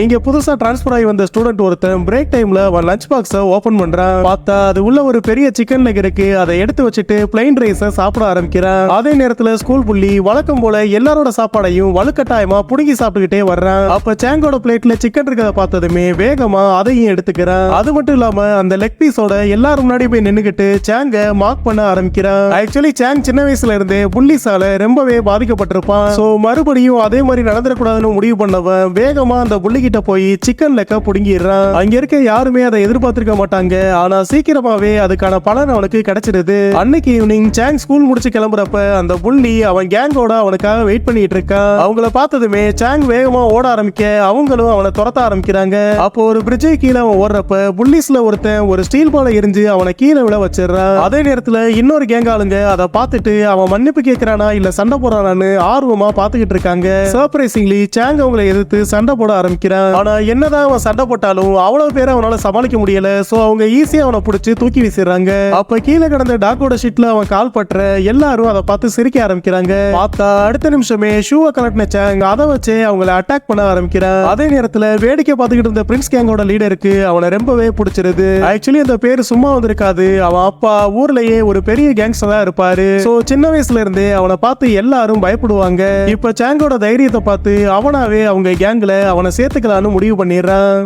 இங்க புதுசா டிரான்ஸ்பர் ஆகி வந்த ஸ்டூடெண்ட் ஒருத்தன் பிரேக் டைம்ல அவன் லஞ்ச் பாக்ஸ ஓபன் பண்றான். பார்த்தா அது உள்ள ஒரு பெரிய சிக்கன் லெக் இருக்கு. அதை எடுத்து வச்சுட்டு பிளைன் ரைஸ சாப்பிட ஆரம்பிக்கிறான். அதே நேரத்துல ஸ்கூல் புள்ளி வழக்கம் போல எல்லாரோட சாப்பாடையும் வலுக்கட்டாயமா புடுங்கி சாப்பிட்டுக்கிட்டே வர்றான். அப்ப சாங்கோட பிளேட்ல சிக்கன் இருக்கிறத பார்த்ததுமே வேகமா அதையும் எடுத்துக்கிறான். அது மட்டும் இல்லாம அந்த லெக் பீஸோட எல்லாரும் முன்னாடி போய் நின்னுகிட்டு சாங்க மார்க் பண்ண ஆரம்பிக்கிறான். ஆக்சுவலி சாங் சின்ன வயசுல இருந்தே புள்ளிஸால ரொம்பவே பாதிக்கப்பட்டிருப்பான். சோ மறுபடியும் அதே மாதிரி நடந்துடக்கூடாதுன்னு முடிவு பண்ணவன் வேகமா அந்த புள்ளி கிட்ட போய் சிக்கன் லெக்க புடுங்கிடுறான். அங்க இருக்க யாருமே அதை எதிர்பார்த்திருக்க மாட்டாங்க. ஆனா சீக்கிரமாவே அதுக்கான பலன் அவனுக்கு கிடைச்சிடுது. அன்னைக்கு ஈவினிங் சாங் ஸ்கூல் முடிச்சு கிளம்புறப்ப அந்த புள்ளி அவன் கேங்கோட அவனுக்காக வெயிட் பண்ணிட்டு இருக்கான். அவங்கள பார்த்ததுமே சாங் வேகமா ஓட ஆரம்பிக்க அவங்களும் அவனை துரத்த ஆரம்பிக்கிறாங்க. அப்போ ஒரு பிரிட்ஜை கீழே அவன் ஓடுறப்ப புள்ளிஸ்ல ஒருத்தன் ஒரு ஸ்டீல் பாலை எரிஞ்சு அவனை கீழே விழ வச்சிடறான். அதே நேரத்துல இன்னொரு கேங் ஆளுங்க அதை பார்த்துட்டு அவன் மன்னிப்பு கேட்கிறானா இல்ல சண்டை போறானான்னு ஆர்வமா பார்த்துக்கிட்டு இருக்காங்க. சர்ப்ரைசிங்லி சாங் அவங்களை எதிர்த்து சண்டை போட ஆரம்பிக்கிறான். ஆனா என்னதான் அவன் சண்டை போட்டாலும் அவ்வளவு பேரை அவனால சமாளிக்க முடியல. சோ அவங்க ஈஸியா அவனை பிடிச்சி தூக்கி வீசிடுறாங்க. அப்ப கீழே கிடந்த டாக்கோட ஷீட்ல அவன் கால் பற்ற எல்லாரும் அதை பார்த்து சிரிக்க ஆரம்பிக்கிறாங்க. பார்த்தா அடுத்த நிமிஷமே ஷூவை கலட்டின சாங் அதை வச்சு அவங்களை அட்டாக் பண்ண ஆரம்பிக்கிறான். அதே நேரத்துல வேடிக்கை பார்த்துக்கிட்டு இருந்த பிரின்ஸ் கேங்கோட லீடருக்கு அவனை ரொம்பவே பிடிச்சிருது. ஆக்சுவலி அந்த பேரு சும்மா வந்திருக்காது. அவன் அப்பா ஊர்லயே ஒரு பெரிய கேங்ஸ்டரா இருப்பாரு. சோ சின்ன வயசுல இருந்தே அவனை பார்த்து எல்லாரும் பயப்படுவாங்க. இப்ப சாங்கோட தைரியத்தை பார்த்து அவனாவே அவங்க கேங்ல அவனை சேர்த்துக்கலான்னு முடிவு பண்ணிடுறான்.